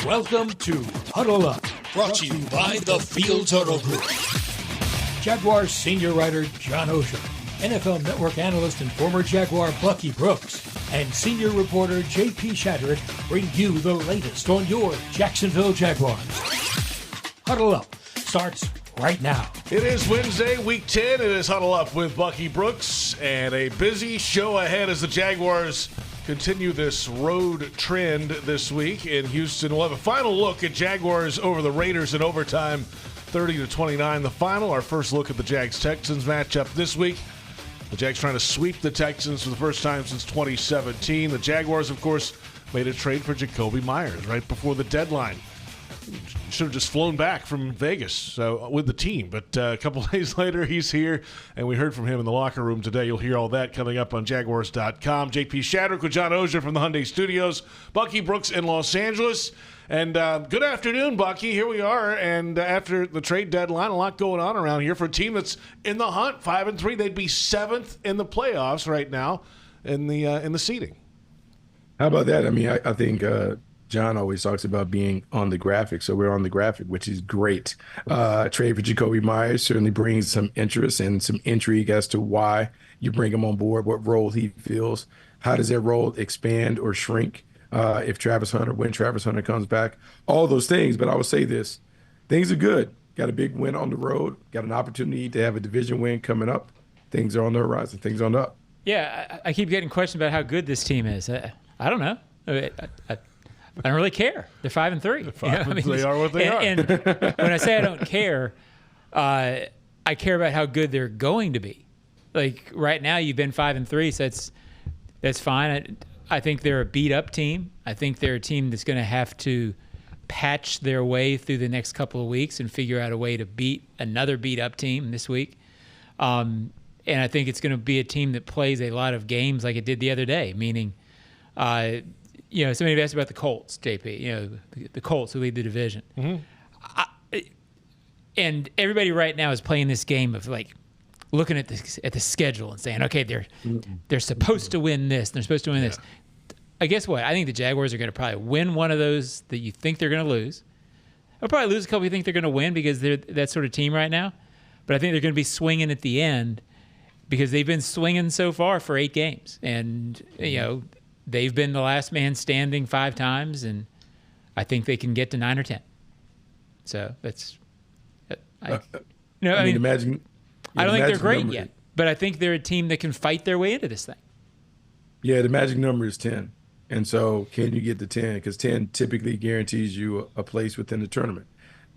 Welcome to Huddle Up, Brought to you by the Fields Huddle Group. Jaguars senior writer John Oehser, NFL Network Analyst and former Jaguar Bucky Brooks, and senior reporter J.P. Shadrick bring you the latest on your Jacksonville Jaguars. Huddle Up starts right now. It is Wednesday, week 10. It is Huddle Up with Bucky Brooks, and a busy show ahead as the Jaguars continue this road trend this week in Houston. We'll have a final look at Jaguars over the Raiders in overtime, 30-29 the final. Our first look at the Jags-Texans matchup this week. The Jags trying to sweep the Texans for the first time since 2017. The Jaguars, of course, made a trade for Jacobi Meyers right before the deadline. Should have just flown back from Vegas with the team. But a couple days later, he's here, and we heard from him in the locker room today. You'll hear all that coming up on Jaguars.com. J.P. Shadrick with John Oehser from the Hyundai Studios. Bucky Brooks in Los Angeles. And good afternoon, Bucky. Here we are. And after the trade deadline, a lot going on around here for a team that's in the hunt, 5-3. They'd be 7th in the playoffs right now in the seeding. How about that? I mean, I think John always talks about being on the graphic, so we're on the graphic, which is great. Trade for Jacobi Meyers certainly brings some interest and some intrigue as to why you bring him on board, what role he feels. How does that role expand or shrink when Travis Hunter comes back? All those things, but I will say this. Things are good. Got a big win on the road. Got an opportunity to have a division win coming up. Things are on the horizon. Things are on the up. Yeah, I keep getting questions about how good this team is. I don't know. I don't really care. They're 5-3. They are what they are. And when I say I don't care, I care about how good they're going to be. Like right now, you've been 5-3, so that's fine. I think they're a beat-up team. I think they're a team that's going to have to patch their way through the next couple of weeks and figure out a way to beat another beat-up team this week. And I think it's going to be a team that plays a lot of games like it did the other day, meaning somebody asked about the Colts, JP, the Colts who lead the division. Mm-hmm. And everybody right now is playing this game of like looking at the schedule and saying, okay, they're supposed to win this, they're supposed to win this. I guess what? I think the Jaguars are going to probably win one of those that you think they're going to lose. They'll probably lose a couple you think they're going to win because they're that sort of team right now. But I think they're going to be swinging at the end because they've been swinging so far for 8 games. And, they've been the last man standing 5 times, and I think they can get to 9 or 10. So that's, imagine. I don't think they're great yet, but I think they're a team that can fight their way into this thing. Yeah, the magic number is 10. And so can you get to 10? Because 10 typically guarantees you a place within the tournament.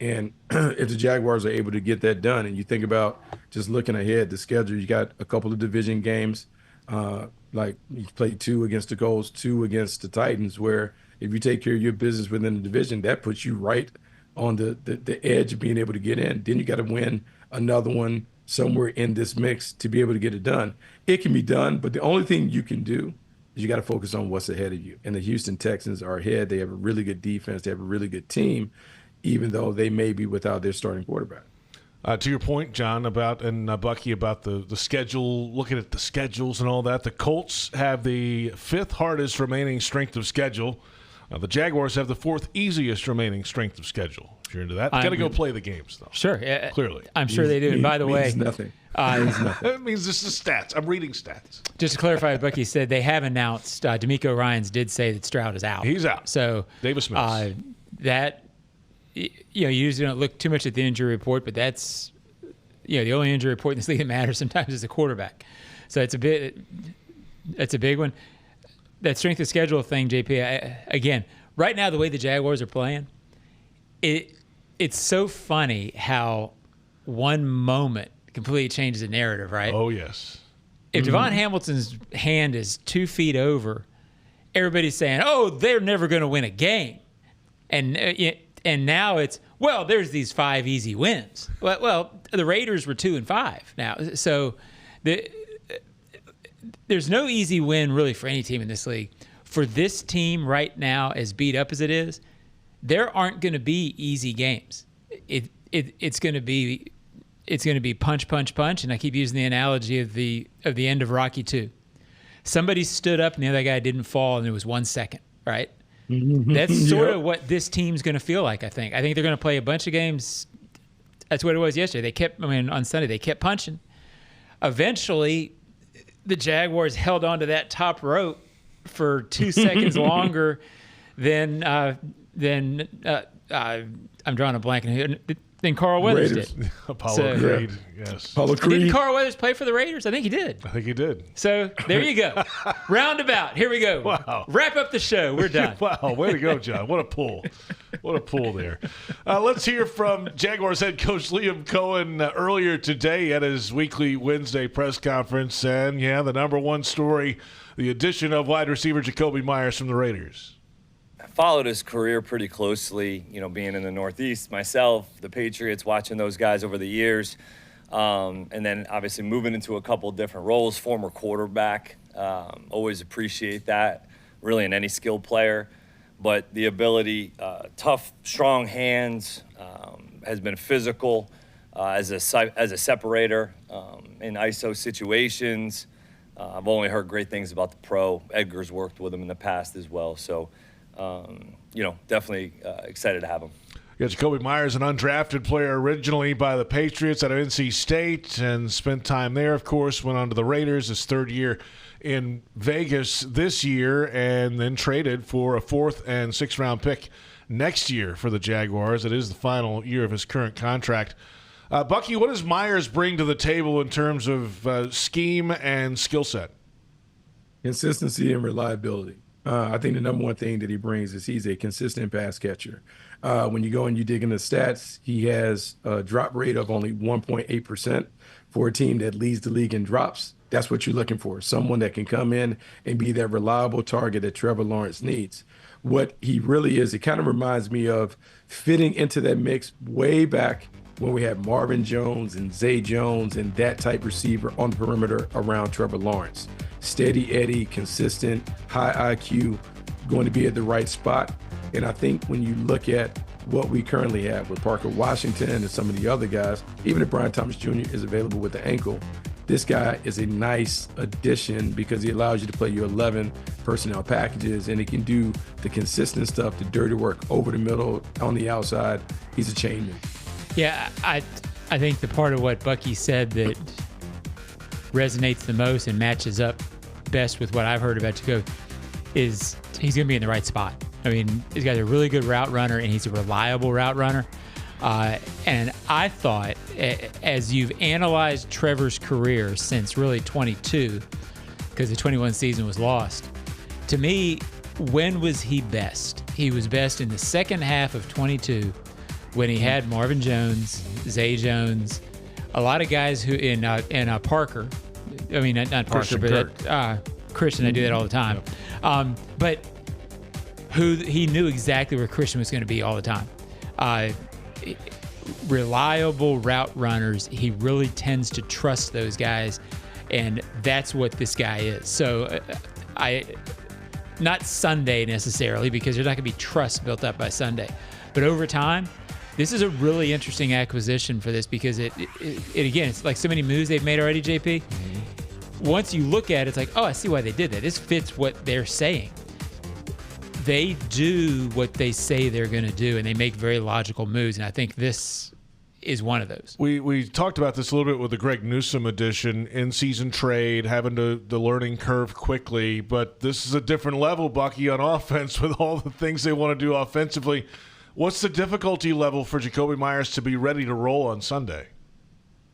And if the Jaguars are able to get that done, and you think about just looking ahead, the schedule, you got a couple of division games, like you play 2 against the Colts, 2 against the Titans, where if you take care of your business within the division, that puts you right on the edge of being able to get in. Then you got to win another one somewhere in this mix to be able to get it done. It can be done, but the only thing you can do is you got to focus on what's ahead of you. And the Houston Texans are ahead. They have a really good defense. They have a really good team, even though they may be without their starting quarterback. To your point, John, and Bucky, about the schedule, looking at the schedules and all that, the Colts have the 5th hardest remaining strength of schedule. The Jaguars have the 4th easiest remaining strength of schedule. If you're into that, you got to go play the games, though. Sure. Clearly. I'm sure they do. And by the way, nothing. It means this is stats. I'm reading stats. Just to clarify what Bucky said, they have announced, D'Amico Ryans did say that Stroud is out. He's out. So Davis Mills. You usually don't look too much at the injury report, but that's, the only injury report in this league that matters sometimes is the quarterback. So it's a big one. That strength of schedule thing, JP, again, right now the way the Jaguars are playing, it's so funny how one moment completely changes the narrative, right? Oh, yes. If Devon Hamilton's hand is 2 feet over, everybody's saying, oh, they're never going to win a game. And now it's, well, there's these 5 easy wins. Well, the Raiders were 2-5 now. So there's no easy win really for any team in this league. For this team right now, as beat up as it is, there aren't going to be easy games. It's going to be punch, punch, punch. And I keep using the analogy of the end of Rocky II. Somebody stood up and the other guy didn't fall, and it was 1 second, right? That's sort of what this team's going to feel like, I think. I think they're going to play a bunch of games. That's what it was yesterday. On Sunday, they kept punching. Eventually, the Jaguars held onto that top rope for 2 seconds longer than I'm drawing a blank than Carl Weathers did. Apollo Creed, yes. Apollo Creed. Didn't Carl Weathers play for the Raiders? I think he did. I think he did. So there you go. Roundabout. Here we go. Wow. Wrap up the show. We're done. Wow, way to go, John. What a pull. What a pull there. Let's hear from Jaguars head coach Liam Cohen earlier today at his weekly Wednesday press conference. And, yeah, the number one story, the addition of wide receiver Jacobi Meyers from the Raiders. Followed his career pretty closely, being in the Northeast myself, the Patriots, watching those guys over the years, and then obviously moving into a couple different roles, former quarterback, always appreciate that, really in any skilled player, but the ability, tough, strong hands, has been physical as a separator in ISO situations. I've only heard great things about the pro. Edgar's worked with him in the past as well, so definitely excited to have him. Yeah, Jacobi Meyers, an undrafted player originally by the Patriots out of NC State and spent time there, of course, went on to the Raiders, his third year in Vegas this year, and then traded for a 4th and 6th round pick next year for the Jaguars. It is the final year of his current contract. Bucky, what does Meyers bring to the table in terms of scheme and skill set? Consistency and reliability. I think the number one thing that he brings is he's a consistent pass catcher. When you go and you dig into stats, he has a drop rate of only 1.8% for a team that leads the league in drops. That's what you're looking for, someone that can come in and be that reliable target that Trevor Lawrence needs. What he really is, it kind of reminds me of fitting into that mix way back when we had Marvin Jones and Zay Jones and that type receiver on the perimeter around Trevor Lawrence. Steady Eddie, consistent, high IQ, going to be at the right spot. And I think when you look at what we currently have with Parker Washington and some of the other guys, even if Brian Thomas Jr. is available with the ankle, this guy is a nice addition because he allows you to play your 11 personnel packages, and he can do the consistent stuff, the dirty work over the middle, on the outside. He's a chainman. Yeah, I think the part of what Bucky said that resonates the most and matches up best with what I've heard about Jacobi is he's going to be in the right spot. I mean, he's got a really good route runner, and he's a reliable route runner. And I thought, as you've analyzed Trevor's career since really 22, because the 21 season was lost, to me, when was he best? He was best in the second half of 22 when he had Marvin Jones, Zay Jones, a lot of guys who in Parker. I mean, not Parker, but Christian. I do that all the time. But who he knew exactly where Christian was going to be all the time. Reliable route runners. He really tends to trust those guys, and that's what this guy is. So not Sunday necessarily, because there's not going to be trust built up by Sunday, but over time, this is a really interesting acquisition for this because it again, it's like so many moves they've made already, JP. Once you look at it, it's like, oh, I see why they did that. This fits what they're saying. They do what they say they're going to do, and they make very logical moves, and I think this is one of those. We talked about this a little bit with the Greg Newsome edition, in-season trade, having the learning curve quickly, but this is a different level, Bucky, on offense with all the things they want to do offensively. What's the difficulty level for Jacobi Meyers to be ready to roll on Sunday?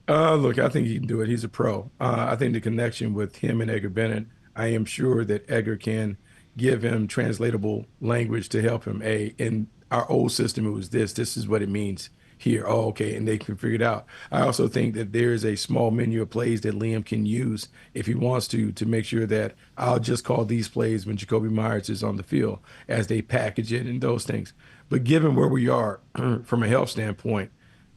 Look, I think he can do it. He's a pro. I think the connection with him and Edgar Bennett, I am sure that Edgar can give him translatable language to help him. In our old system, it was this is what it means here. Oh, okay, and they can figure it out. I also think that there is a small menu of plays that Liam can use if he wants to make sure that I'll just call these plays when Jacobi Meyers is on the field as they package it and those things. But given where we are from a health standpoint,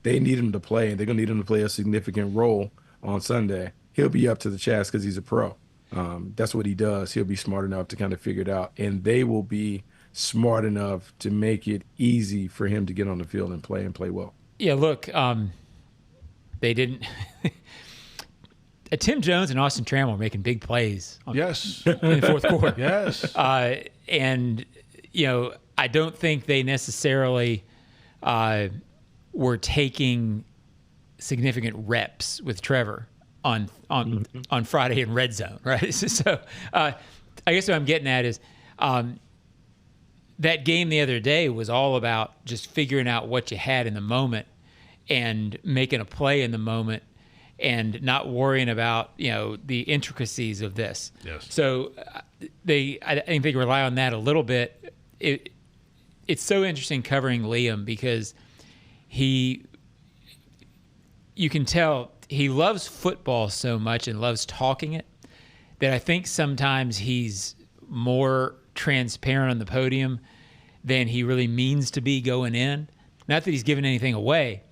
they need him to play, and they're going to need him to play a significant role on Sunday. He'll be up to the chance because he's a pro. That's what he does. He'll be smart enough to kind of figure it out, and they will be smart enough to make it easy for him to get on the field and play well. Yeah, look, they didn't – Tim Jones and Austin Trammell were making big plays yes. in the fourth quarter. Yes. And, I don't think they necessarily were taking significant reps with Trevor on Friday in red zone, right? So I guess what I'm getting at is that game the other day was all about just figuring out what you had in the moment and making a play in the moment and not worrying about, the intricacies of this. Yes. So I think they rely on that a little bit. It's so interesting covering Liam because you can tell he loves football so much and loves talking it that I think sometimes he's more transparent on the podium than he really means to be going in. Not that he's giving anything away,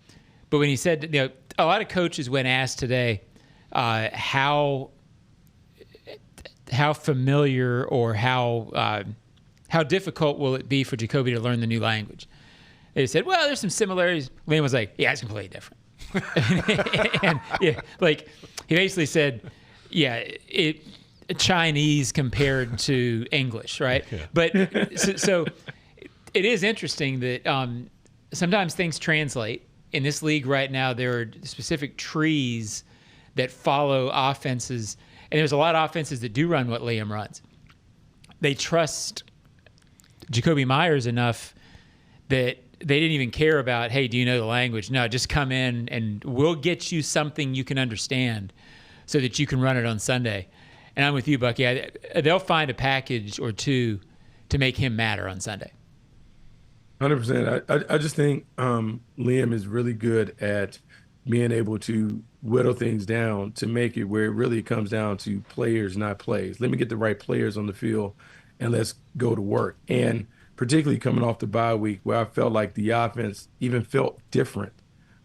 but when he said, a lot of coaches when asked today how familiar or how difficult will it be for Jacoby to learn the new language, they said, well, there's some similarities. Liam was like, yeah, it's completely different. And he basically said, yeah, Chinese compared to English, right? Yeah. But so it is interesting that sometimes things translate. In this league right now, there are specific trees that follow offenses, and there's a lot of offenses that do run what Liam runs. They trust Jacobi Meyers enough that they didn't even care about, hey, do you know the language? No, just come in and we'll get you something you can understand so that you can run it on Sunday. And I'm with you, Bucky. They'll find a package or two to make him matter on Sunday. 100%. I just think Liam is really good at being able to whittle things down to make it where it really comes down to players, not plays. Let me get the right players on the field and let's go to work. And particularly coming off the bye week where I felt like the offense even felt different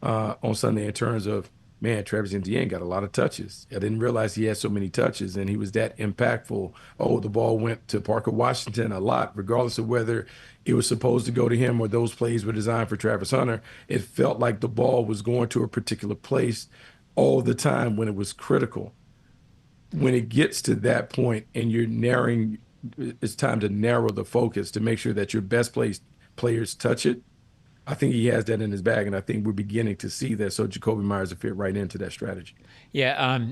on Sunday in terms of, man, Travis Etienne got a lot of touches. I didn't realize he had so many touches, and he was that impactful. Oh, the ball went to Parker Washington a lot, regardless of whether it was supposed to go to him or those plays were designed for Travis Hunter. It felt like the ball was going to a particular place all the time when it was critical. When it gets to that point and you're narrowing, it's time to narrow the focus to make sure that your best players touch it. I think he has that in his bag, and I think we're beginning to see that. So Jacobi Meyers will fit right into that strategy. Yeah,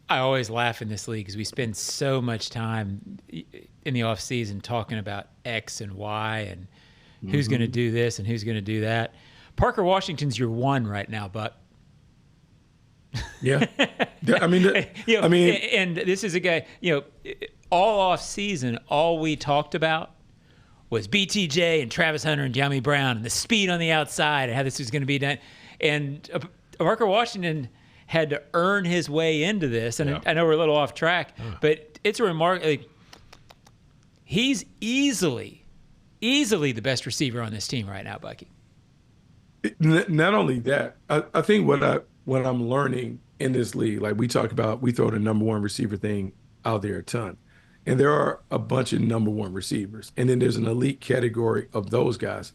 I always laugh in this league because we spend so much time in the offseason talking about X and Y and who's going to do this and who's going to do that. Parker Washington's your one right now, Buck. Yeah. I mean, and this is a guy, all offseason, all we talked about was BTJ and Travis Hunter and Jacobi Brown and the speed on the outside and how this was going to be done. And Parker Washington had to earn his way into this. And I know we're a little off track, but it's a remarkable. He's easily the best receiver on this team right now, Bucky. Not only that, I think what I'm learning in this league, like we talk about, we throw the number one receiver thing out there a ton. And there are a bunch of number one receivers. And then there's an elite category of those guys.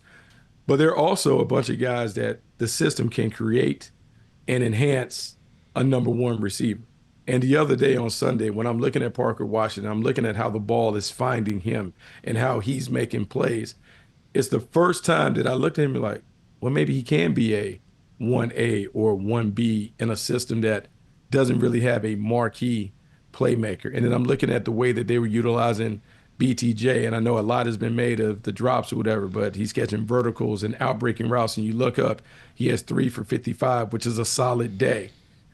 But there are also a bunch of guys that the system can create and enhance a number one receiver. And the other day on Sunday, when I'm looking at Parker Washington, I'm looking at how the ball is finding him and how he's making plays. It's the first time that I looked at him like, well, maybe he can be a 1A or 1B in a system that doesn't really have a marquee playmaker. And then I'm looking at the way that they were utilizing BTJ, and I know a lot has been made of the drops or whatever, but he's catching verticals and outbreaking routes, and you look up, he has 3 for 55, which is a solid day.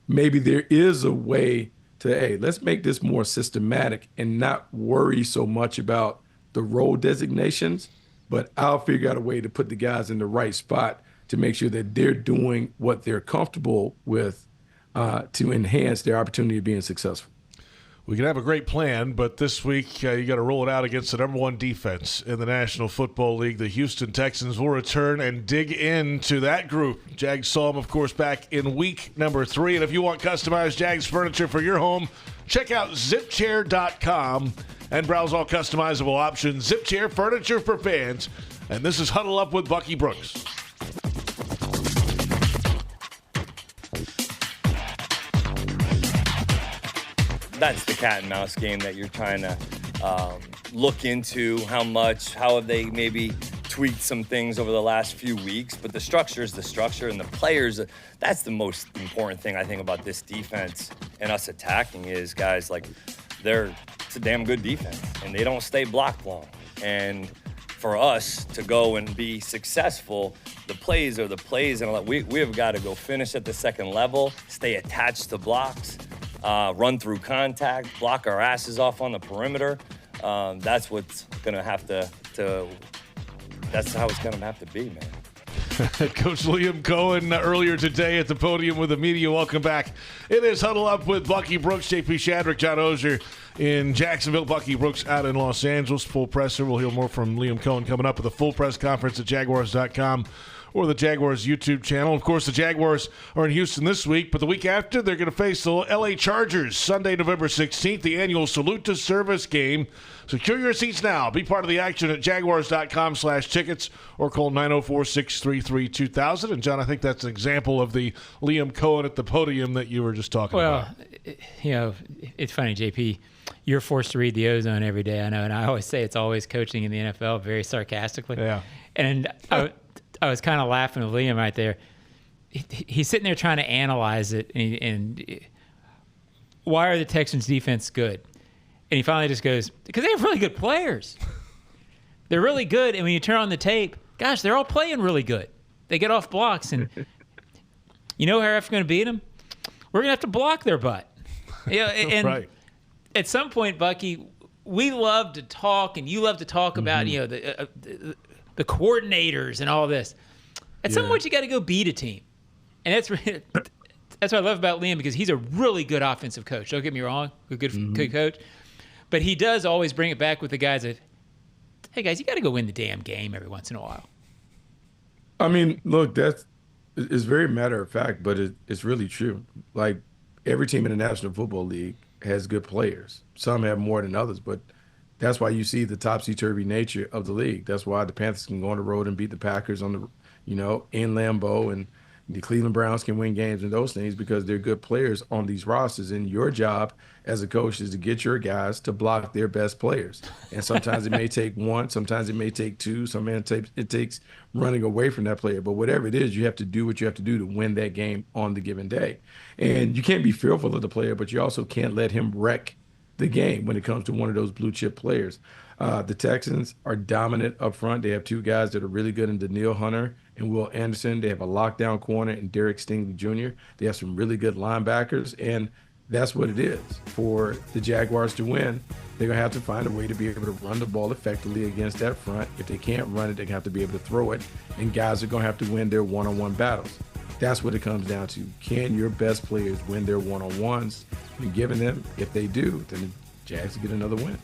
Maybe there is a way to, hey, let's make this more systematic and not worry so much about the role designations, but I'll figure out a way to put the guys in the right spot to make sure that they're doing what they're comfortable with to enhance their opportunity of being successful. We can have a great plan, but this week you got to roll it out against the number one defense in the National Football League. The Houston Texans will return and dig into that group. Jags saw them, of course, back in week number 3. And if you want customized Jags furniture for your home, check out zipchair.com and browse all customizable options. Zipchair, furniture for fans. And this is Huddle Up with Bucky Brooks. That's the cat and mouse game that you're trying to look into how have they maybe tweaked some things over the last few weeks, but the structure is the structure, and the players, that's the most important thing I think about this defense and us attacking is, guys, like, it's a damn good defense, and they don't stay blocked long. And for us to go and be successful, the plays are the plays, and we have got to go finish at the second level, stay attached to blocks, run through contact, block our asses off on the perimeter. That's what's going to have to that's how it's going to have to be, man. Coach Liam Cohen earlier today at the podium with the media. Welcome back. It is Huddle Up with Bucky Brooks, JP Shadrick, John Oehser in Jacksonville, Bucky Brooks out in Los Angeles. Full presser. We'll hear more from Liam Cohen coming up at the full press conference at Jaguars.com or the Jaguars YouTube channel. Of course, the Jaguars are in Houston this week, but the week after, they're going to face the LA Chargers Sunday, November 16th, the annual Salute to Service game. Secure your seats now. Be part of the action at jaguars.com/tickets or call 904-633-2000. And, John, I think that's an example of the Liam Cohen at the podium that you were just talking about. Well, it's funny, JP. You're forced to read the ozone every day, I know, and I always say it's always coaching in the NFL, very sarcastically. Yeah. And I was kind of laughing with Liam right there. He's sitting there trying to analyze it, and why are the Texans' defense good? And he finally just goes, because they have really good players. They're really good, and when you turn on the tape, gosh, they're all playing really good. They get off blocks, and you know how we're going to beat them? We're going to have to block their butt. And right. At some point, Bucky, we love to talk, and you love to talk about the coordinators and all this. At some point, you got to go beat a team, and that's what I love about Liam, because he's a really good offensive coach. Don't get me wrong, a good coach, but he does always bring it back with the guys that, hey guys, you got to go win the damn game every once in a while. I mean, look, it's very matter of fact, but it's really true. Like, every team in the National Football League has good players. Some have more than others, but that's why you see the topsy-turvy nature of the league. That's why the Panthers can go on the road and beat the Packers in Lambeau, and the Cleveland Browns can win games and those things because they're good players on these rosters. And your job as a coach is to get your guys to block their best players. And sometimes it may take one, sometimes it may take two, sometimes it takes running away from that player. But whatever it is, you have to do what you have to do to win that game on the given day. And you can't be fearful of the player, but you also can't let him wreck the game when it comes to one of those blue chip players. The Texans are dominant up front. They have two guys that are really good in Daniil Hunter and Will Anderson. They have a lockdown corner in Derek Stingley Jr. They have some really good linebackers, and that's what it is. For the Jaguars to win, they're going to have to find a way to be able to run the ball effectively against that front. If they can't run it, they're going to have to be able to throw it, and guys are going to have to win their one-on-one battles. That's what it comes down to. Can your best players win their one-on-ones? And given them, if they do, then the Jags will get another win.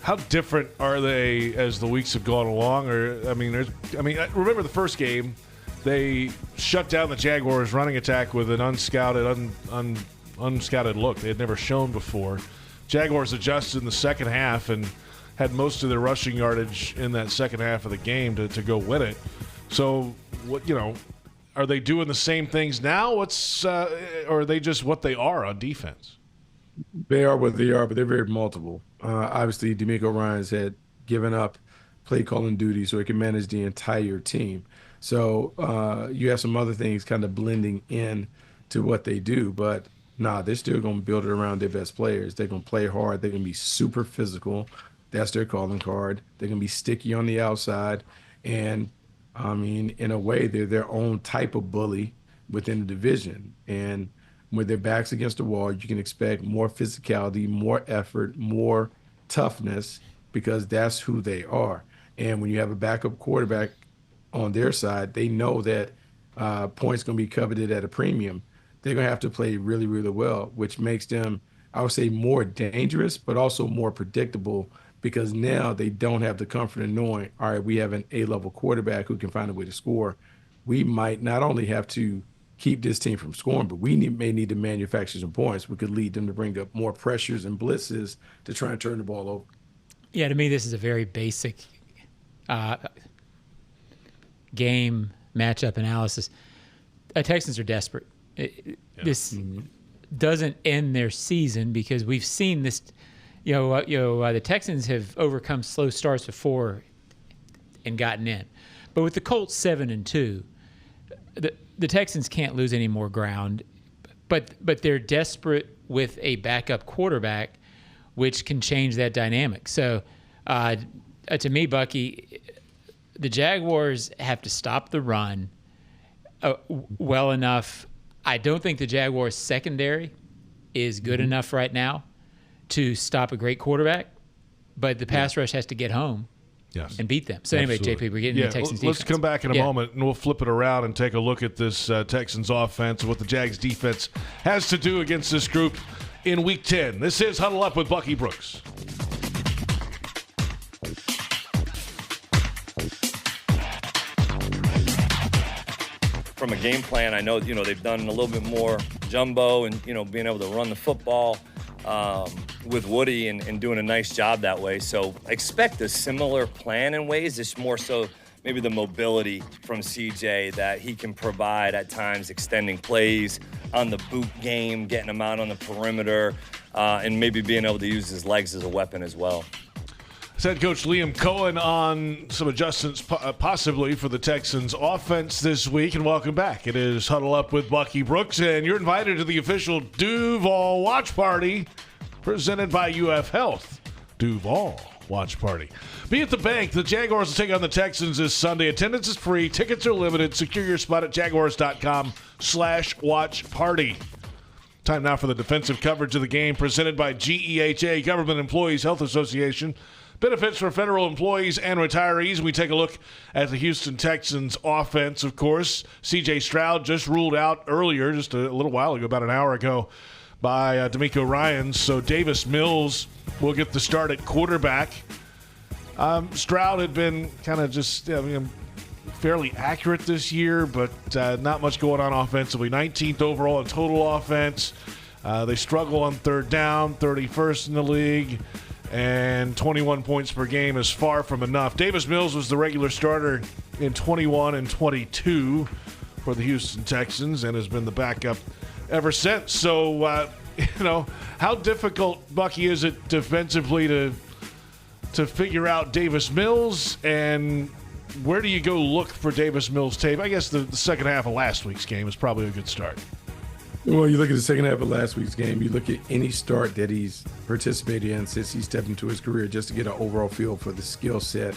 How different are they as the weeks have gone along? Remember the first game, they shut down the Jaguars' running attack with an unscouted look they had never shown before. Jaguars adjusted in the second half and had most of their rushing yardage in that second half of the game to go win it. So, are they doing the same things now? Or are they just what they are on defense? They are what they are, but they're very multiple. Obviously, D'Amico Ryans had given up play calling duty so he can manage the entire team. So you have some other things kind of blending in to what they do, but they're still going to build it around their best players. They're going to play hard. They're going to be super physical. That's their calling card. They're going to be sticky on the outside. And, in a way, they're their own type of bully within the division. And with their backs against the wall, you can expect more physicality, more effort, more toughness, because that's who they are. And when you have a backup quarterback on their side, they know that points going to be coveted at a premium. They're going to have to play really, really well, which makes them, I would say, more dangerous, but also more predictable, because now they don't have the comfort of knowing, all right, we have an A-level quarterback who can find a way to score. We might not only have to keep this team from scoring, but we may need to manufacture some points. We could lead them to bring up more pressures and blitzes to try and turn the ball over. Yeah, to me, this is a very basic game matchup analysis. Texans are desperate. This doesn't end their season, because we've seen this The Texans have overcome slow starts before and gotten in. But with the Colts 7-2, the Texans can't lose any more ground. But they're desperate with a backup quarterback, which can change that dynamic. So to me, Bucky, the Jaguars have to stop the run well enough. I don't think the Jaguars secondary is good enough right now to stop a great quarterback, but the pass rush has to get home and beat them. So anyway, JP, we're getting the Texans defense. Let's come back in a moment, and we'll flip it around and take a look at this Texans offense and what the Jags defense has to do against this group in Week 10. This is Huddle Up with Bucky Brooks. From a game plan, I know, they've done a little bit more jumbo and, being able to run the football with Woody and doing a nice job that way. So expect a similar plan in ways. It's more so maybe the mobility from CJ that he can provide at times, extending plays on the boot game, getting him out on the perimeter, and maybe being able to use his legs as a weapon as well. Head coach Liam Cohen on some adjustments possibly for the Texans offense this week, and welcome back. It is Huddle Up with Bucky Brooks, and you're invited to the official Duval Watch Party presented by UF Health. Duval Watch Party. Be at the bank. The Jaguars will take on the Texans this Sunday. Attendance is free. Tickets are limited. Secure your spot at jaguars.com/watch party. Time now for the defensive coverage of the game presented by GEHA, Government Employees Health Association. Benefits for federal employees and retirees. We take a look at the Houston Texans offense, of course. C.J. Stroud just ruled out earlier, just a little while ago, about an hour ago, by D'Amico Ryans. So Davis Mills will get the start at quarterback. Stroud had been kind of just fairly accurate this year, but not much going on offensively. 19th overall in total offense. They struggle on third down, 31st in the league. And 21 points per game is far from enough. Davis Mills was the regular starter in 21 and 22 for the Houston Texans and has been the backup ever since. So, how difficult, Bucky, is it defensively to figure out Davis Mills, and where do you go look for Davis Mills tape? I guess the second half of last week's game is probably a good start. Well, you look at the second half of last week's game, you look at any start that he's participated in since he stepped into his career, just to get an overall feel for the skill set,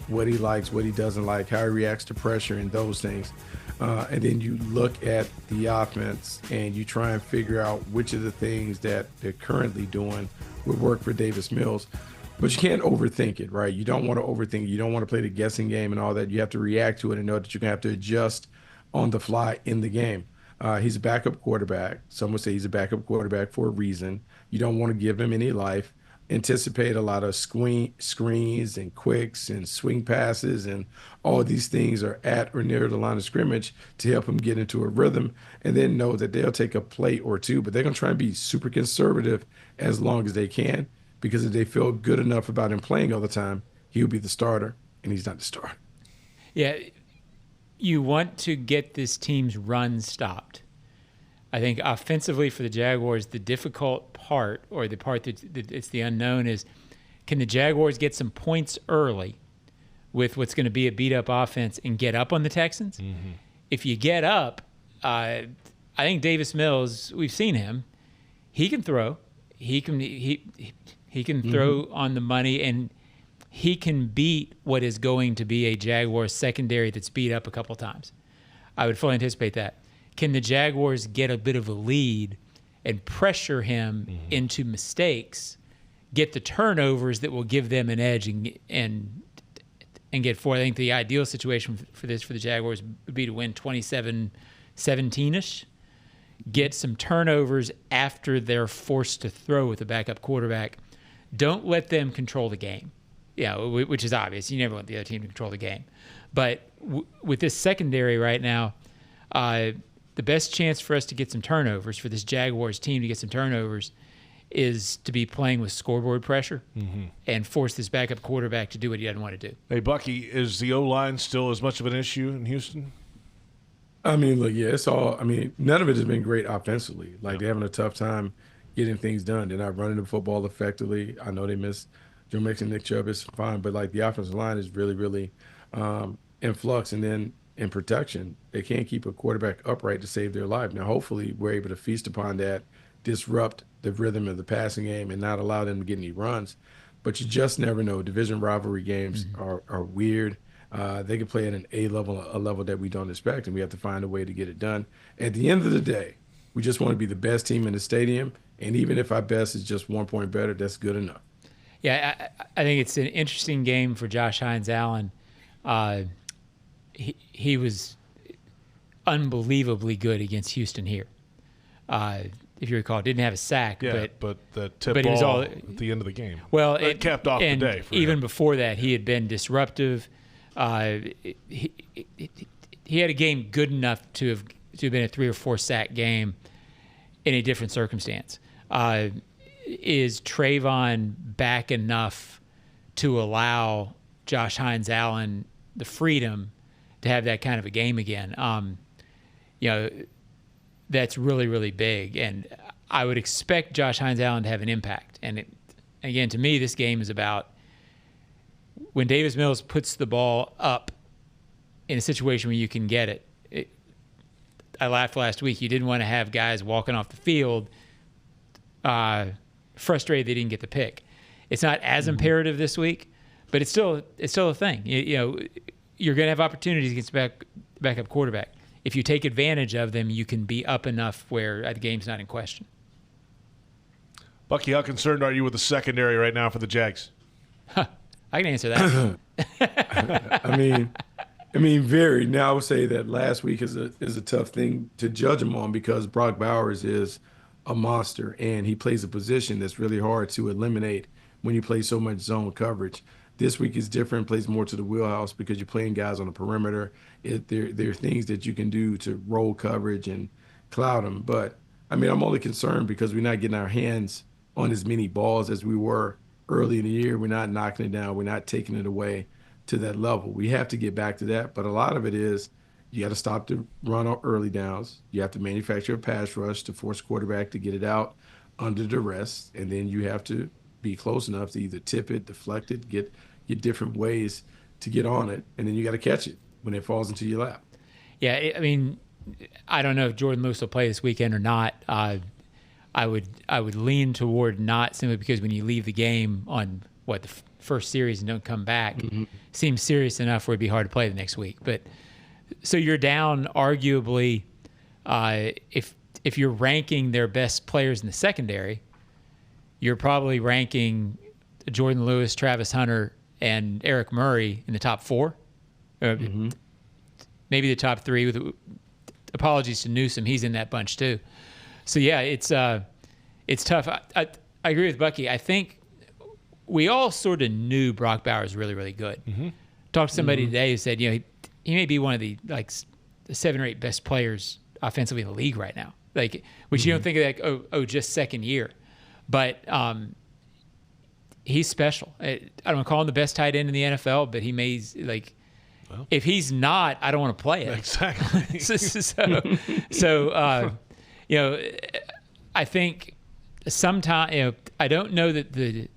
what he likes, what he doesn't like, how he reacts to pressure and those things. And then you look at the offense and you try and figure out which of the things that they're currently doing would work for Davis Mills. But you can't overthink it, right? You don't want to overthink it. You don't want to play the guessing game and all that. You have to react to it and know that you're going to have to adjust on the fly in the game. He's a backup quarterback. Some would say he's a backup quarterback for a reason. You don't want to give him any life. Anticipate a lot of screens and quicks and swing passes, and all these things are at or near the line of scrimmage to help him get into a rhythm, and then know that they'll take a play or two, but they're going to try and be super conservative as long as they can, because if they feel good enough about him playing all the time, he'll be the starter, and he's not the starter. Yeah. You want to get this team's run stopped. I think offensively for the Jaguars, the difficult part, or the part that it's the unknown, is can the Jaguars get some points early with what's going to be a beat-up offense and get up on the Texans? Mm-hmm. If you get up, I think Davis Mills, we've seen him. He can throw. He can throw on the money, and he can beat what is going to be a Jaguars secondary that's beat up a couple times. I would fully anticipate that. Can the Jaguars get a bit of a lead and pressure him into mistakes, get the turnovers that will give them an edge and get forward? I think the ideal situation for the Jaguars would be to win 27-17-ish, get some turnovers after they're forced to throw with a backup quarterback. Don't let them control the game. Yeah, which is obvious. You never want the other team to control the game. But with this secondary right now, the best chance for us to get some turnovers, for this Jaguars team to get some turnovers, is to be playing with scoreboard pressure and force this backup quarterback to do what he doesn't want to do. Hey, Bucky, is the O-line still as much of an issue in Houston? I mean, look, yeah, it's all – I mean, none of it has been great offensively. Like, they're having a tough time getting things done. They're not running the football effectively. I know they missed Joe Mixon, Nick Chubb is fine, but like the offensive line is really, really in flux. And then in protection, they can't keep a quarterback upright to save their life. Now, hopefully, we're able to feast upon that, disrupt the rhythm of the passing game, and not allow them to get any runs. But you just never know. Division rivalry games are weird. They can play at an A level, a level that we don't expect, and we have to find a way to get it done. At the end of the day, we just want to be the best team in the stadium, and even if our best is just 1 point better, that's good enough. Yeah, I think it's an interesting game for Josh Hines-Allen. He was unbelievably good against Houston here. If you recall, didn't have a sack. Yeah, but the tip ball at the end of the game. Well, it capped off the day for even him. Before that, he had been disruptive. He had a game good enough to have been a 3 or 4 sack game in a different circumstance. Is Trayvon back enough to allow Josh Hines-Allen the freedom to have that kind of a game again? That's really, really big. And I would expect Josh Hines-Allen to have an impact. And again, to me, this game is about when Davis Mills puts the ball up in a situation where you can get it. I laughed last week. You didn't want to have guys walking off the field frustrated they didn't get the pick. It's not as imperative this week, but it's still a thing. You're going to have opportunities against backup quarterback. If you take advantage of them, you can be up enough where the game's not in question. Bucky, how concerned are you with the secondary right now for the Jags? I can answer that. I mean, very. Now, I would say that last week is a tough thing to judge him on because Brock Bowers is a monster, and he plays a position that's really hard to eliminate when you play so much zone coverage. This week is different, plays more to the wheelhouse because you're playing guys on the perimeter. There are things that you can do to roll coverage and cloud them. But, I'm only concerned because we're not getting our hands on as many balls as we were early in the year. We're not knocking it down. We're not taking it away to that level. We have to get back to that. But a lot of it is you got to stop the run on early downs. You have to manufacture a pass rush to force quarterback to get it out under duress. And then you have to be close enough to either tip it, deflect it, get different ways to get on it, and then you got to catch it when it falls into your lap. Yeah, I don't know if Jordan Lewis will play this weekend or not. I would lean toward not, simply because when you leave the game on the first series and don't come back, seems serious enough where it'd be hard to play the next week. But so you're down arguably, if you're ranking their best players in the secondary, you're probably ranking Jordan Lewis, Travis Hunter, and Eric Murray in the top 4. Maybe the top 3. With apologies to Newsome, he's in that bunch too. So yeah, it's tough. I agree with Bucky. I think we all sort of knew Brock Bowers was really, really good. Talked to somebody today who said, he may be one of the 7 or 8 best players offensively in the league right now. Which you don't think of just second year. But he's special. I don't want to call him the best tight end in the NFL, but he may if he's not, I don't want to play it. Exactly. so I think sometimes I don't know that the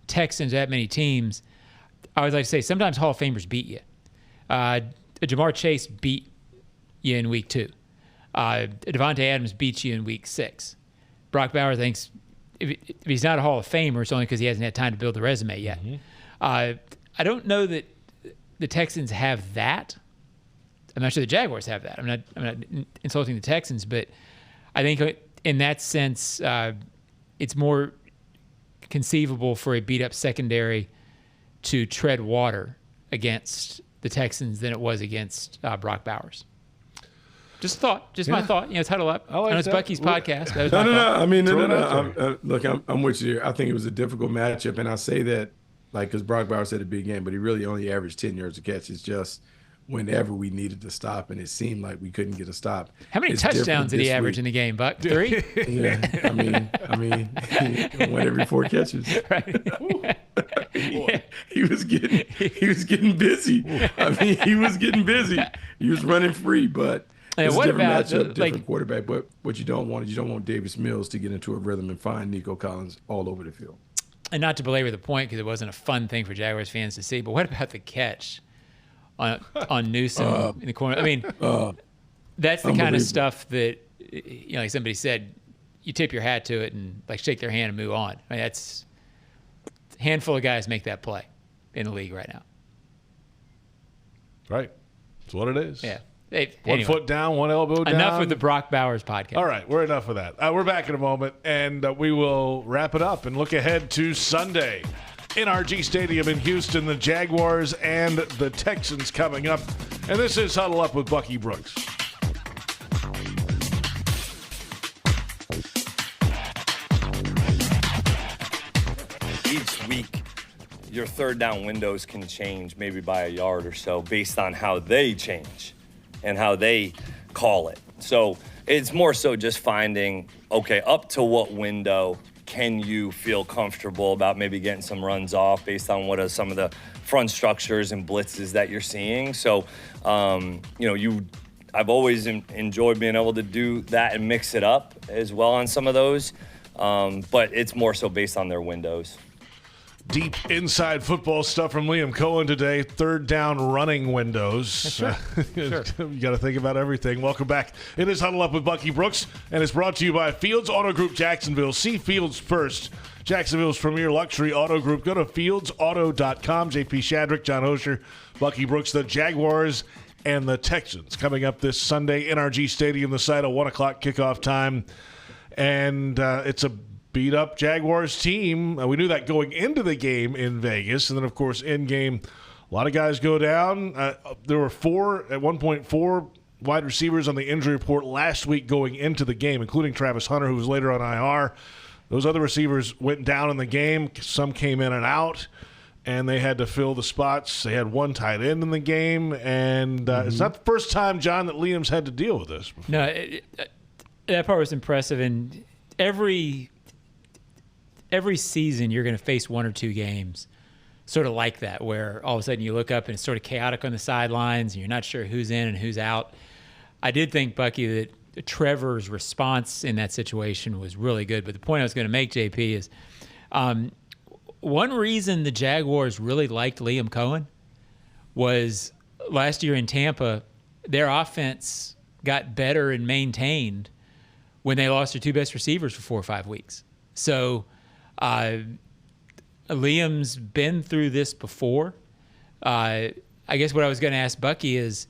Texans, that many teams. I always like to say sometimes Hall of Famers beat you. Jamar Chase beat you in week 2. Devontae Adams beats you in week 6. Brock Bowers thinks if he's not a Hall of Famer, it's only because he hasn't had time to build the resume yet. I don't know that the Texans have that. I'm not sure the Jaguars have that. I'm not insulting the Texans, but I think in that sense, it's more conceivable for a beat-up secondary to tread water against the Texans than it was against Brock Bowers. Just a thought. My thought. It's Huddle Up. I know it's Bucky's podcast. No. Look, I'm with you here. I think it was a difficult matchup, and I say that because Brock Bowers had a big game, but he really only averaged 10 yards a catch. It's just whenever we needed to stop, and it seemed like we couldn't get a stop. How many touchdowns did he average in the game, Buck? 3? Yeah, one every 4 catches. Right. He was getting busy. He was getting busy. He was running free, but And what about different quarterback? But what you don't want is you don't want Davis Mills to get into a rhythm and find Nico Collins all over the field. And not to belabor the point because it wasn't a fun thing for Jaguars fans to see, but what about the catch on Newsom in the corner? I mean, that's the kind of stuff that, like somebody said, you tip your hat to it and like shake their hand and move on. I mean, that's a handful of guys make that play in the league right now. Right. That's what it is. Yeah. One foot down, one elbow down. Enough with the Brock Bowers podcast. All right, we're enough of that. We're back in a moment, and we will wrap it up and look ahead to Sunday. NRG Stadium in Houston, the Jaguars and the Texans coming up. And this is Huddle Up with Bucky Brooks. Each week, your third down windows can change maybe by a yard or so based on how they change and how they call it. So it's more so just finding, okay, up to what window can you feel comfortable about maybe getting some runs off based on what are some of the front structures and blitzes that you're seeing. So, I've always enjoyed being able to do that and mix it up as well on some of those. But it's more so based on their windows. Deep inside football stuff from Liam Cohen today. Third down running windows. Sure. You got to think about everything. Welcome back. It is Huddle Up with Bucky Brooks, and it's brought to you by Fields Auto Group Jacksonville. See Fields first. Jacksonville's premier luxury auto group. Go to fieldsauto.com. JP Shadrick, John Osher, Bucky Brooks, the Jaguars and the Texans coming up this Sunday. NRG Stadium, the site, a 1 o'clock kickoff time. And it's a beat-up Jaguars team. We knew that going into the game in Vegas. And then, of course, in-game, a lot of guys go down. There were four wide receivers on the injury report last week going into the game, including Travis Hunter, who was later on IR. Those other receivers went down in the game. Some came in and out, and they had to fill the spots. They had one tight end in the game. And it's not the first time, John, that Liam's had to deal with this before. No, that part was impressive. And every season you're going to face one or two games sort of like that, where all of a sudden you look up and it's sort of chaotic on the sidelines and you're not sure who's in and who's out. I did think, Bucky, that Trevor's response in that situation was really good. But the point I was going to make, JP, is one reason the Jaguars really liked Liam Cohen was last year in Tampa, their offense got better and maintained when they lost their two best receivers for 4 or 5 weeks. So Liam's been through this before. I guess what I was going to ask Bucky is,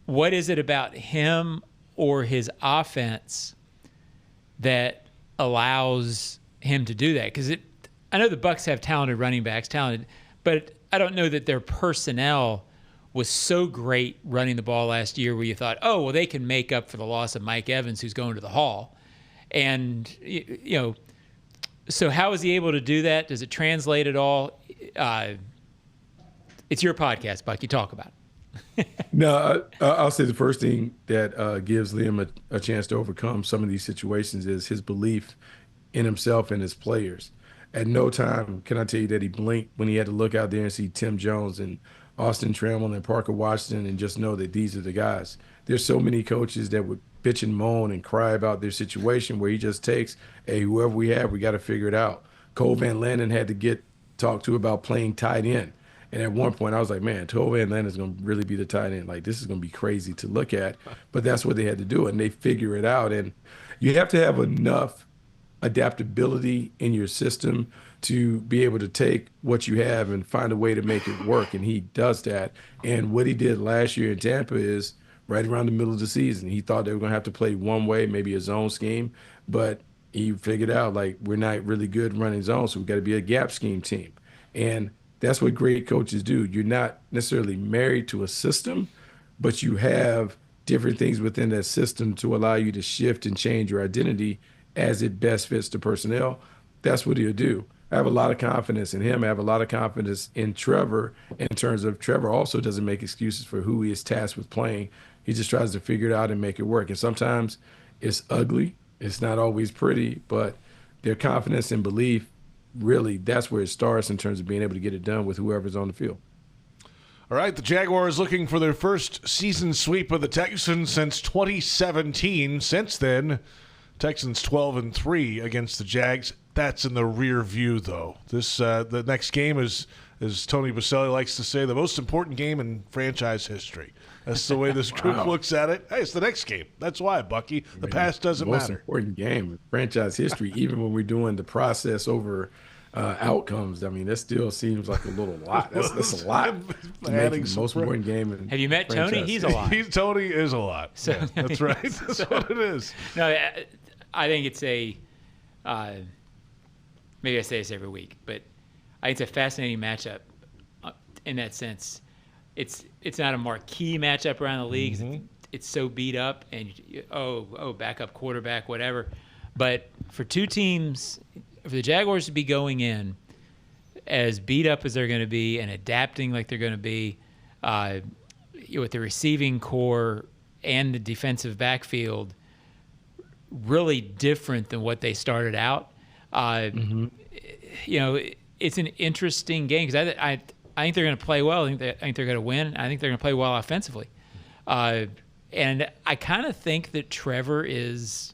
what is it about him or his offense that allows him to do that? Because I know the Bucs have talented running backs, but I don't know that their personnel was so great running the ball last year where you thought, oh, well, they can make up for the loss of Mike Evans, who's going to the Hall. And, so how is he able to do that? Does it translate at all? It's your podcast, Bucky. Talk about it. No, I'll say the first thing that gives Liam a chance to overcome some of these situations is his belief in himself and his players. At no time can I tell you that he blinked when he had to look out there and see Tim Jones and Austin Trammell and Parker Washington and just know that these are the guys. There's so many coaches that would bitch and moan and cry about their situation where he just takes, hey, whoever we have, we got to figure it out. Cole Van Landen had to get talked to about playing tight end. And at one point I was like, man, Cole Van Landen is going to really be the tight end. Like, this is going to be crazy to look at. But that's what they had to do, and they figure it out. And you have to have enough adaptability in your system to be able to take what you have and find a way to make it work. And he does that. And what he did last year in Tampa is right around the middle of the season, he thought they were going to have to play one way, maybe a zone scheme, but he figured out, like, we're not really good running zone, so we've got to be a gap scheme team. And that's what great coaches do. You're not necessarily married to a system, but you have different things within that system to allow you to shift and change your identity as it best fits the personnel. That's what he'll do. I have a lot of confidence in him. I have a lot of confidence in Trevor in terms of Trevor also doesn't make excuses for who he is tasked with playing. He just tries to figure it out and make it work. And sometimes it's ugly. It's not always pretty, but their confidence and belief, really, that's where it starts in terms of being able to get it done with whoever's on the field. All right, the Jaguars looking for their first season sweep of the Texans since 2017. Since then, Texans 12-3 against the Jags. That's in the rear view, though. This the next game is, as Tony Baselli likes to say, the most important game in franchise history. That's the way this group looks at it. Hey, it's the next game. That's why, Bucky. The past doesn't matter. Most important game in franchise history, even when we're doing the process over outcomes. I mean, that still seems like a little lot. That's a lot. Adding the most important game. In Have you met franchise. Tony? He's a lot. Tony is a lot. So, yeah, that's right. That's what it is. No, I think it's a maybe I say this every week, but I think it's a fascinating matchup in that sense. It's not a marquee matchup around the league. Mm-hmm. It's so beat up and backup quarterback, whatever. But for two teams, for the Jaguars to be going in as beat up as they're going to be and adapting like they're going to be with the receiving core and the defensive backfield, really different than what they started out. It's an interesting game because I think they're going to play well. I think they're going to win. I think they're going to play well offensively. And I kind of think that Trevor is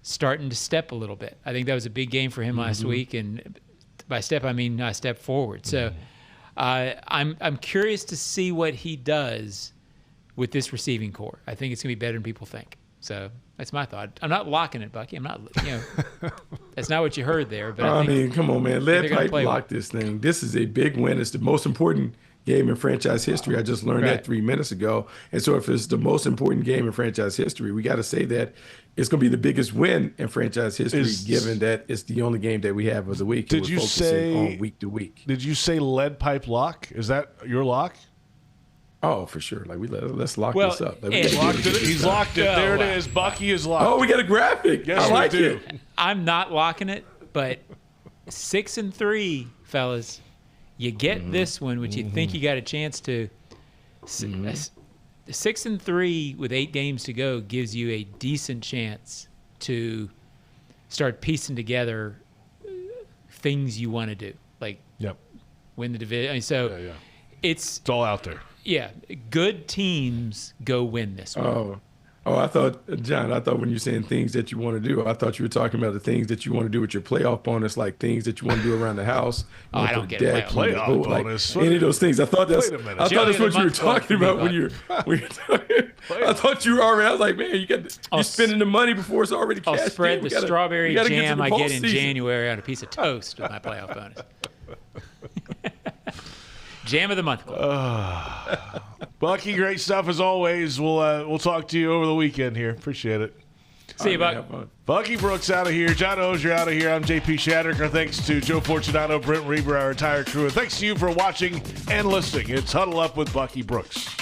starting to step a little bit. I think that was a big game for him last week, and by step I mean step forward. So I'm curious to see what he does with this receiving core. I think it's going to be better than people think. So that's my thought. I'm not locking it, Bucky. I'm not, that's not what you heard there. But I mean, come on, man. Lead pipe lock this thing. This is a big win. It's the most important game in franchise history. I just learned that 3 minutes ago. And so if it's the most important game in franchise history, we got to say that it's going to be the biggest win in franchise history, given that it's the only game that we have of the week. Did you say on week to week? Did you say lead pipe lock? Is that your lock? Oh, for sure. Like let's lock this up. Like, he's locked it. There it is. Bucky is locked. Oh, we got a graphic. Yes, I like we do. it. I'm not locking it, but 6-3, fellas. You get this one, which you think you got a chance to. 6-3 with 8 games to go gives you a decent chance to start piecing together things you want to do, like win the division. I mean, so it's all out there. Yeah, good teams go win this one. Oh, I thought, John, when you were saying things that you want to do, I thought you were talking about the things that you want to do with your playoff bonus, like things that you want to do around the house. I don't get a playoff bonus. Any of those things. I thought that's what you were talking about when you're talking. I thought you were already. I was like, man, you're spending the money before it's already cashed in. I'll spread the strawberry jam I get in January on a piece of toast with my playoff bonus. Jam of the month. Bucky, great stuff as always. We'll talk to you over the weekend here. Appreciate it. See you, Buck. Bucky Brooks out of here. John Oehser out of here. I'm JP Shadrick. Our thanks to Joe Fortunato, Brent Reber, our entire crew. And thanks to you for watching and listening. It's Huddle Up with Bucky Brooks.